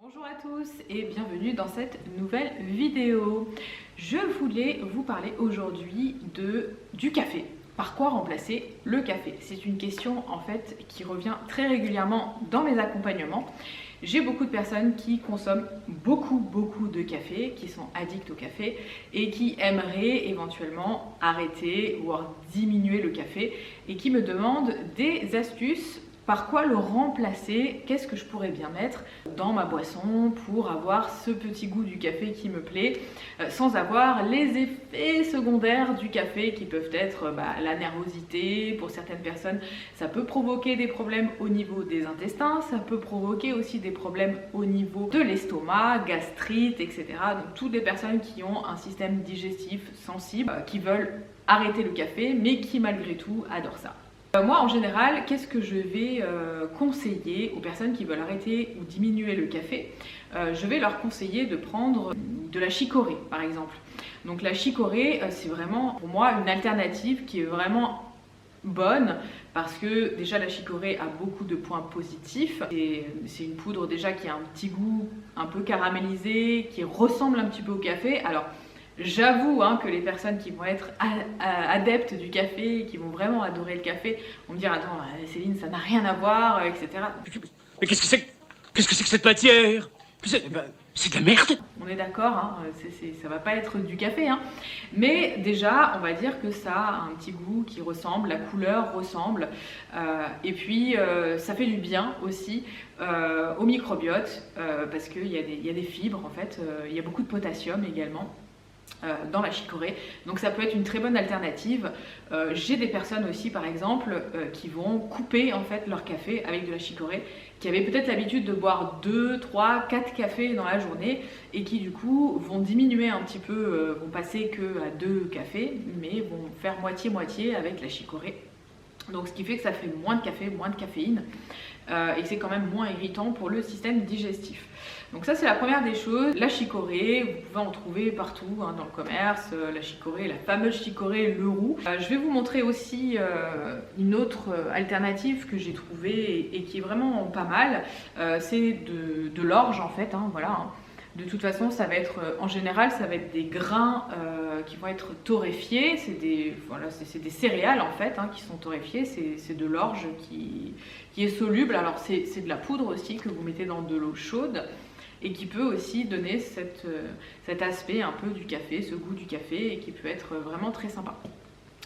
Bonjour à tous et bienvenue dans cette nouvelle vidéo. Je voulais vous parler aujourd'hui du café. Par quoi remplacer le café? C'est une question en fait qui revient très régulièrement dans mes accompagnements. J'ai beaucoup de personnes qui consomment beaucoup de café, qui sont addicts au café et qui aimeraient éventuellement arrêter ou diminuer le café et qui me demandent des astuces. Par quoi le remplacer? Qu'est-ce que je pourrais bien mettre dans ma boisson pour avoir ce petit goût du café qui me plaît, sans avoir les effets secondaires du café qui peuvent être la nervosité. Pour certaines personnes, ça peut provoquer des problèmes au niveau des intestins, ça peut provoquer aussi des problèmes au niveau de l'estomac, gastrite, etc. Donc toutes les personnes qui ont un système digestif sensible, qui veulent arrêter le café, mais qui malgré tout adorent ça. Moi en général, qu'est-ce que je vais conseiller aux personnes qui veulent arrêter ou diminuer le café? Je vais leur conseiller de prendre de la chicorée par exemple. Donc la chicorée, c'est vraiment pour moi une alternative qui est vraiment bonne parce que déjà la chicorée a beaucoup de points positifs. C'est une poudre déjà qui a un petit goût un peu caramélisé, qui ressemble un petit peu au café. Alors j'avoue que les personnes qui vont être adeptes du café, qui vont vraiment adorer le café, vont me dire attends Céline, ça n'a rien à voir, etc. Mais qu'est-ce que c'est que cette matière? C'est de la merde. On est d'accord, ça va pas être du café, mais déjà on va dire que ça a un petit goût qui ressemble, la couleur ressemble, et puis ça fait du bien aussi au microbiote, parce qu'il y a des fibres en fait, il y a beaucoup de potassium également dans la chicorée, donc ça peut être une très bonne alternative. J'ai des personnes aussi par exemple qui vont couper en fait leur café avec de la chicorée, qui avaient peut-être l'habitude de boire 2, 3, 4 cafés dans la journée et qui du coup vont diminuer un petit peu, vont passer que à 2 cafés, mais vont faire moitié-moitié avec la chicorée. Donc ce qui fait que ça fait moins de café, moins de caféine, et c'est quand même moins irritant pour le système digestif. Donc ça c'est la première des choses. La chicorée, vous pouvez en trouver partout dans le commerce, la chicorée, la fameuse chicorée Leroux. Je vais vous montrer aussi une autre alternative que j'ai trouvée et qui est vraiment pas mal. C'est de l'orge en fait, voilà. De toute façon, ça va être, en général, ça va être des grains qui vont être torréfiés. C'est des céréales en fait qui sont torréfiées. C'est de l'orge qui est soluble. Alors c'est de la poudre aussi que vous mettez dans de l'eau chaude et qui peut aussi donner cet aspect un peu du café, ce goût du café, et qui peut être vraiment très sympa.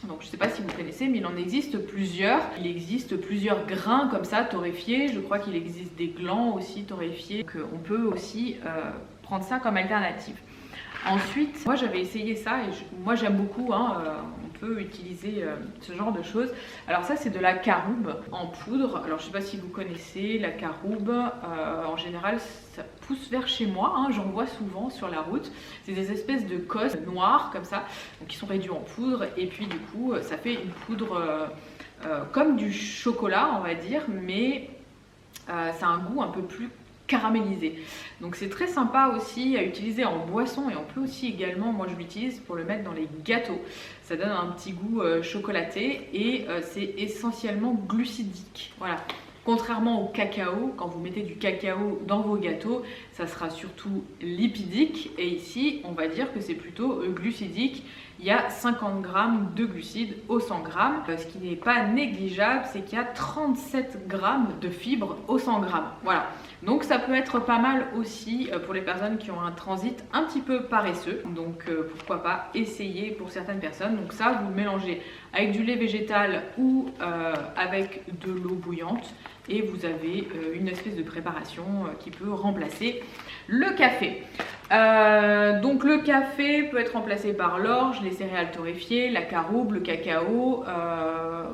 Donc je ne sais pas si vous connaissez, mais il en existe plusieurs. Il existe plusieurs grains comme ça torréfiés. Je crois qu'il existe des glands aussi torréfiés. Donc on peut aussi prendre ça comme alternative. Ensuite, moi j'avais essayé ça et moi j'aime beaucoup, on peut utiliser ce genre de choses. Alors ça c'est de la caroube en poudre. Alors je sais pas si vous connaissez la caroube, en général ça pousse vers chez moi, j'en vois souvent sur la route. C'est des espèces de cosses noires comme ça, donc qui sont réduits en poudre et puis du coup ça fait une poudre comme du chocolat on va dire, mais ça a un goût un peu plus caramélisé. Donc c'est très sympa aussi à utiliser en boisson et on peut aussi également, moi je l'utilise pour le mettre dans les gâteaux. Ça donne un petit goût chocolaté et c'est essentiellement glucidique. Voilà. Contrairement au cacao, quand vous mettez du cacao dans vos gâteaux, ça sera surtout lipidique et ici on va dire que c'est plutôt glucidique. Il y a 50 grammes de glucides au 100 grammes. Ce qui n'est pas négligeable, c'est qu'il y a 37 grammes de fibres au 100 grammes. Voilà. Donc ça peut être pas mal aussi pour les personnes qui ont un transit un petit peu paresseux. Donc pourquoi pas essayer pour certaines personnes. Donc ça, vous le mélangez avec du lait végétal ou avec de l'eau bouillante. Et vous avez une espèce de préparation qui peut remplacer le café. Donc le café peut être remplacé par l'orge, les céréales torréfiées, la caroube, le cacao,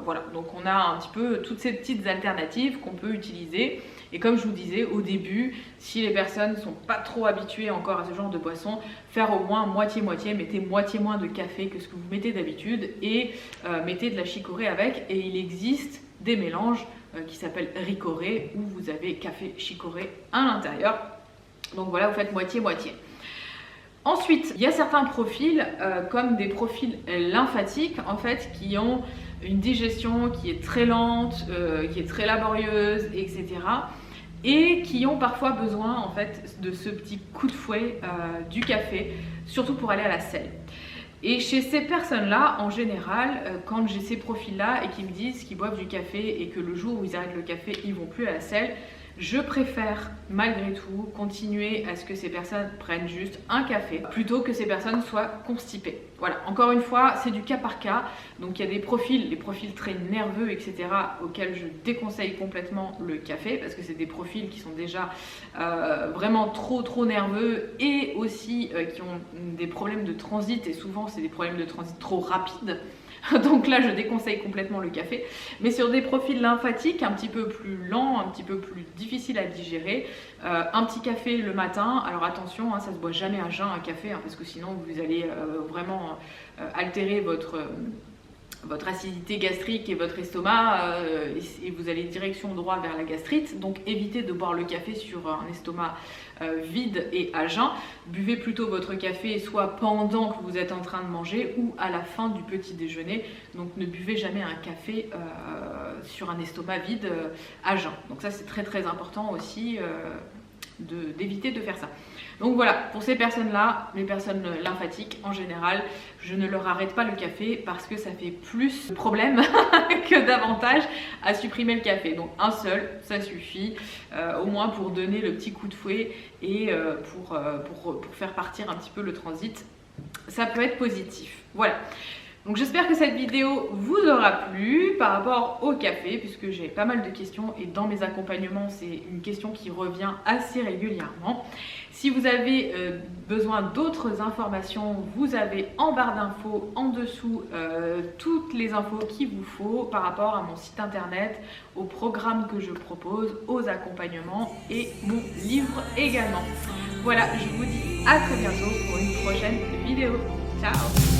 voilà. Donc on a un petit peu toutes ces petites alternatives qu'on peut utiliser. Et comme je vous disais au début, si les personnes ne sont pas trop habituées encore à ce genre de boisson, faire au moins moitié-moitié, mettez moitié moins de café que ce que vous mettez d'habitude et mettez de la chicorée avec. Et il existe des mélanges qui s'appellent ricoré où vous avez café chicorée à l'intérieur. Donc voilà, vous faites moitié-moitié. Ensuite, il y a certains profils, comme des profils lymphatiques, en fait, qui ont une digestion qui est très lente, qui est très laborieuse, etc. et qui ont parfois besoin en fait de ce petit coup de fouet du café, surtout pour aller à la selle. Et chez ces personnes-là, en général, quand j'ai ces profils-là et qu'ils me disent qu'ils boivent du café et que le jour où ils arrêtent le café, ils vont plus à la selle, je préfère malgré tout continuer à ce que ces personnes prennent juste un café plutôt que ces personnes soient constipées. Voilà, encore une fois, c'est du cas par cas. Donc il y a des profils très nerveux, etc. auxquels je déconseille complètement le café parce que c'est des profils qui sont déjà vraiment trop nerveux et aussi qui ont des problèmes de transit et souvent c'est des problèmes de transit trop rapides. Donc là, je déconseille complètement le café. Mais sur des profils lymphatiques un petit peu plus lents, un petit peu plus difficiles à digérer, un petit café le matin. Alors attention, hein, ça ne se boit jamais à jeun un café, hein, parce que sinon vous allez vraiment altérer votre acidité gastrique et votre estomac et vous allez direction droit vers la gastrite. Donc évitez de boire le café sur un estomac vide et à jeun. Buvez plutôt votre café soit pendant que vous êtes en train de manger ou à la fin du petit déjeuner. Donc ne buvez jamais un café sur un estomac vide à jeun. Donc ça c'est très important aussi d'éviter de faire ça. Donc voilà, pour ces personnes-là, les personnes lymphatiques en général, je ne leur arrête pas le café parce que ça fait plus de problèmes que d'avantages à supprimer le café. Donc un seul, ça suffit, au moins pour donner le petit coup de fouet et pour faire partir un petit peu le transit. Ça peut être positif. Voilà. Donc j'espère que cette vidéo vous aura plu par rapport au café puisque j'ai pas mal de questions et dans mes accompagnements c'est une question qui revient assez régulièrement. Si vous avez besoin d'autres informations, vous avez en barre d'infos en dessous toutes les infos qu'il vous faut par rapport à mon site internet, au programme que je propose, aux accompagnements et mon livre également. Voilà, je vous dis à très bientôt pour une prochaine vidéo. Ciao!